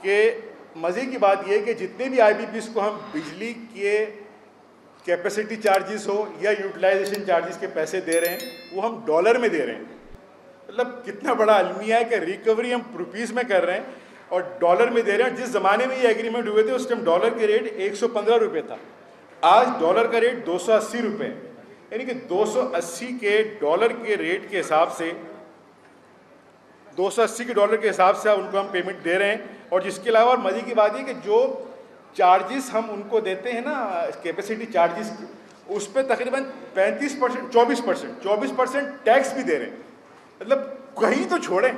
کہ مزے کی بات یہ ہے کہ جتنے بھی آئی بی پیز کو ہم بجلی کے کیپیسٹی چارجز ہو یا یوٹیلائزیشن چارجز کے پیسے دے رہے ہیں وہ ہم ڈالر میں دے رہے ہیں. مطلب کتنا بڑا المیہ ہے کہ ریکوری ہم روپیز میں کر رہے ہیں اور ڈالر میں دے رہے ہیں. جس زمانے میں یہ ایگریمنٹ ہوئے تھے اس ٹائم ڈالر کے ریٹ 115 روپے تھا, آج ڈالر کا ریٹ 280 روپے, یعنی کہ 280 کے ڈالر کے ریٹ کے حساب سے 280 کے ڈالر کے حساب سے ان کو ہم پیمنٹ دے رہے ہیں. اور جس کے علاوہ مزے کی بات یہ کہ جو چارجز ہم ان کو دیتے ہیں نا کیپیسٹی چارجز, اس پہ تقریباً 35% 24% ٹیکس بھی دے رہے ہیں. مطلب کہیں تو چھوڑیں,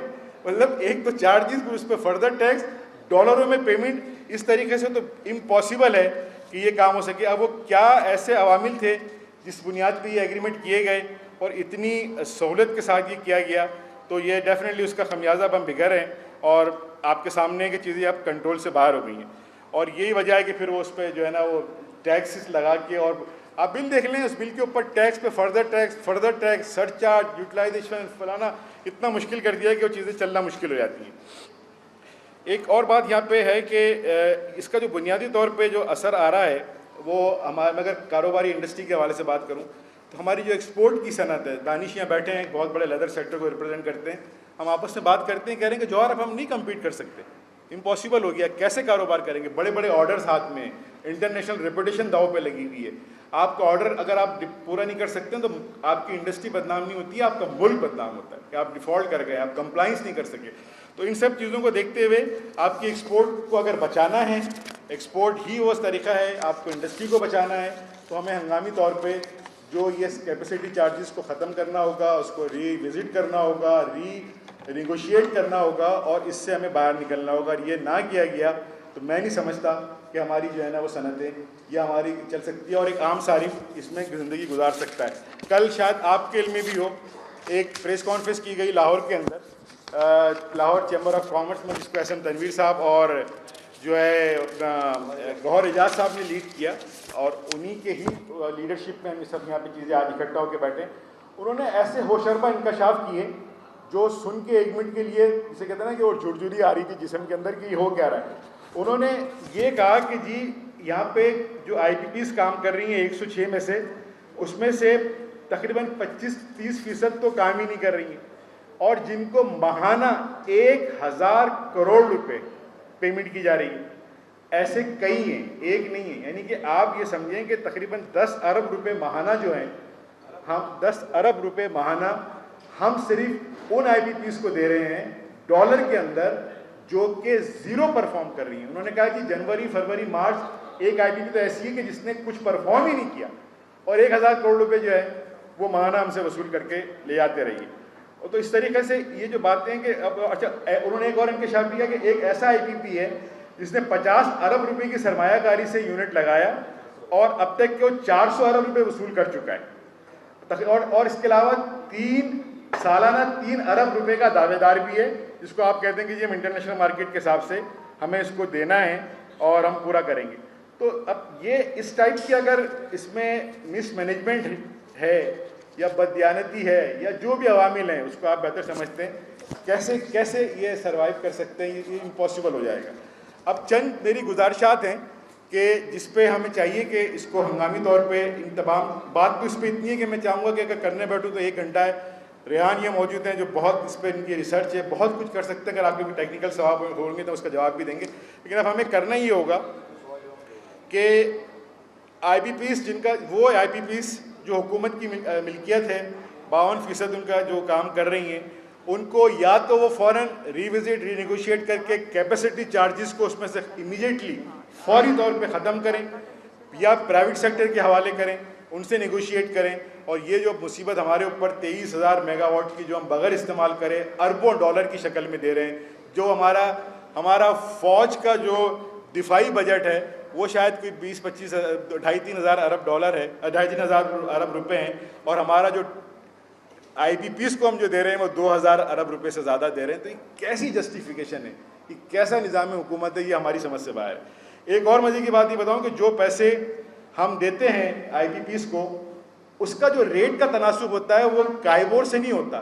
مطلب ایک تو چارجز اس پہ فردر ٹیکس, ڈالروں میں پیمنٹ, اس طریقے سے تو امپاسبل ہے کہ یہ کام ہو سکے. اب وہ کیا ایسے عوامل تھے جس بنیاد پہ یہ ایگریمنٹ کیے گئے اور اتنی سہولت کے ساتھ یہ کیا گیا, تو یہ ڈیفینیٹلی اس کا خمیازہ اب ہم بھگت رہے ہیں اور آپ کے سامنے کی چیزیں اب کنٹرول سے باہر ہو گئی ہیں. اور یہی وجہ ہے کہ پھر وہ اس پہ جو ہے نا وہ ٹیکسز لگا کے, اور آپ بل دیکھ لیں اس بل کے اوپر ٹیکس پہ فردر ٹیکس سر چارج یوٹیلائزیشن فلانا اتنا مشکل کر دیا ہے کہ وہ چیزیں چلنا مشکل ہو جاتی ہیں. ایک اور بات یہاں پہ ہے کہ اس کا جو بنیادی طور پہ جو اثر آ رہا ہے وہ ہمارے, اگر کاروباری انڈسٹری کے حوالے سے بات کروں تو ہماری جو ایکسپورٹ کی صنعت ہے, دانش یہاں بیٹھے ہیں, بہت بڑے لیدر سیکٹر کو ریپرزینٹ کرتے ہیں, ہم آپس میں بات کرتے ہیں, کہہ رہے ہیں کہ جوہر اب ہم نہیں کمپیٹ کر سکتے, امپاسبل ہو گیا, کیسے کاروبار کریں گے, بڑے بڑے آرڈرز ہاتھ میں, انٹرنیشنل ریپوٹیشن داؤ پہ لگی ہوئی ہے. آپ کا آرڈر اگر آپ پورا نہیں کر سکتے ہیں تو آپ کی انڈسٹری بدنام نہیں ہوتی ہے, آپ کا ملک بدنام ہوتا ہے کہ آپ ڈیفالٹ کر گئے, آپ کمپلائنس نہیں کر سکے. تو ان سب چیزوں کو دیکھتے ہوئے آپ کی ایکسپورٹ کو اگر بچانا ہے, ایکسپورٹ ہی وہ طریقہ ہے, آپ کو انڈسٹری کو بچانا ہے, تو ہمیں ہنگامی طور پہ جو یہ کیپیسٹی چارجز کو ختم کرنا ہوگا, اس کو ری وزٹ کرنا ہوگا, ریگوشیٹ کرنا ہوگا, اور اس سے ہمیں باہر نکلنا ہوگا. اور یہ نہ کیا گیا تو میں نہیں سمجھتا کہ ہماری جو ہے نا وہ صنعتیں یا ہماری چل سکتی ہے اور ایک عام صارف اس میں زندگی گزار سکتا ہے. کل شاید آپ کے علم میں بھی ہو, ایک پریس کانفرنس کی گئی لاہور کے اندر, لاہور چیمبر آف کامرس میں, جس کو ایس ایم تنویر صاحب اور جو ہے گوہر اعجاز صاحب نے لیڈ کیا, اور انہی کے ہی لیڈرشپ میں ہم سب یہاں پہ چیزیں آج اکٹھا ہو کے بیٹھے. انہوں نے ایسے ہوشربا انکشاف کیے جو سن کے ایک منٹ کے لیے جسے کہتے ہیں نا کہ وہ جھرجھری آ رہی تھی جسم کے اندر کہ ہو کیا رہا ہے. انہوں نے یہ کہا کہ جی یہاں پہ جو آئی پی پیز کام کر رہی ہیں 106 میں سے, اس میں سے تقریباً 25-30% تو کام ہی نہیں کر رہی ہیں, اور جن کو ماہانہ 1000 کروڑ روپے پیمنٹ کی جا رہی ہے, ایسے کئی ہیں, ایک نہیں ہے. یعنی کہ آپ یہ سمجھیں کہ تقریباً 10 ارب روپے ماہانہ جو ہیں, ہم 10 ارب روپے ماہانہ ہم صرف ان آئی پی پیز کو دے رہے ہیں ڈالر کے اندر جو کہ زیرو پرفارم کر رہی ہیں. انہوں نے کہا کہ جنوری فروری مارچ ایک آئی پی پی تو ایسی ہے کہ جس نے کچھ پرفارم ہی نہیں کیا, اور 1000 کروڑ روپے جو ہے وہ ماہانہ ہم سے وصول کر کے لے آتے رہیے. تو اس طریقے سے یہ جو باتیں ہیں کہ اب اچھا, انہوں نے ایک اور انکشاف کیا کہ ایک ایسا آئی پی پی ہے جس نے 50 ارب روپے کی سرمایہ کاری سے یونٹ لگایا اور اب تک کہ وہ 400 ارب روپے وصول کر چکا ہے, اور اس کے علاوہ سالانہ 3 ارب روپے کا دعوے دار بھی ہے, جس کو آپ کہتے ہیں کہ یہ ہم انٹرنیشنل مارکیٹ کے حساب سے ہمیں اس کو دینا ہے اور ہم پورا کریں گے. تو اب یہ اس ٹائپ کی اگر اس میں مس مینجمنٹ ہے یا بددیانتی ہے یا جو بھی عوامل ہیں اس کو آپ بہتر سمجھتے ہیں, کیسے یہ سروائیو کر سکتے ہیں, یہ امپاسبل ہو جائے گا. اب چند میری گزارشات ہیں کہ جس پہ ہمیں چاہیے کہ اس کو ہنگامی طور پہ ان تمام بات تو اس پہ اتنی ہے کہ میں چاہوں گا کہ اگر کرنے بیٹھوں تو 1 گھنٹہ ہے. ریحان یہ موجود ہیں جو بہت اس پہ ان کی ریسرچ ہے, بہت کچھ کر سکتے ہیں, اگر آپ کے بھی ٹیکنیکل سوال ہوں گے تو اس کا جواب بھی دیں گے. لیکن اب ہمیں کرنا یہ ہوگا کہ آئی پی پیز جن کا وہ آئی پی پیز جو حکومت کی ملکیت ہے 52% ان کا جو کام کر رہی ہیں, ان کو یا تو وہ فوراً ریوزٹ ری نیگوشیٹ کر کے کیپیسٹی چارجز کو اس میں سے امیڈیٹلی فوری طور پہ ختم کریں, یا پرائیویٹ سیکٹر کے حوالے کریں, ان سے نیگوشیٹ کریں. اور یہ جو مصیبت ہمارے اوپر 23,000 میگا واٹ کی جو ہم بغیر استعمال کریں اربوں ڈالر کی شکل میں دے رہے ہیں, جو ہمارا فوج کا جو دفاعی بجٹ ہے وہ شاید کوئی 20-25 2,500-3 ہزار ارب ڈالر ہے, 2,500-3 ہزار ارب روپے ہیں, اور ہمارا جو آئی پی پیز کو ہم جو دے رہے ہیں وہ 2,000 ارب روپے سے زیادہ دے رہے ہیں. تو یہ کیسی جسٹیفیکیشن ہے, یہ کیسا نظام حکومت ہے, یہ ہماری سمجھ سے باہر ہے. ایک اور مزے کی بات یہ بتاؤں کہ جو پیسے ہم دیتے ہیں آئی پی پیز کو, اس کا جو ریٹ کا تناسب ہوتا ہے وہ کائبور سے نہیں ہوتا,